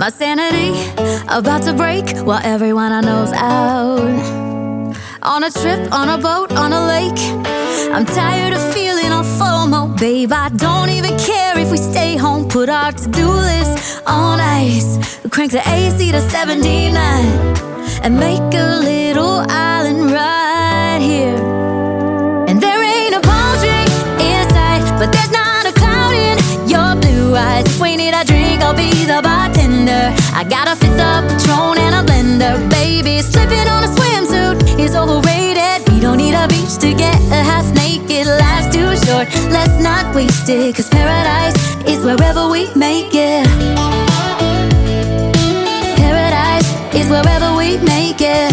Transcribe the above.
My sanity about to break while everyone I know's out. On a trip, on a boat, on a lake. I'm tired of feeling all FOMO. Babe, I don't even care if we stay home. Put our to-do list on ice. Crank the AC to 79 and make a little island right here. And there ain't a palm tree in sight, but there's not a cloud in your blue eyes. If we need a drink, I'll be the bartender. I got a fifth of Patron and a blender. Baby, slipping on a swimsuit is overrated. We don't need a beach to get half naked. Life's too short, let's not waste it. Cause paradise is wherever we make it. Paradise is wherever we make it.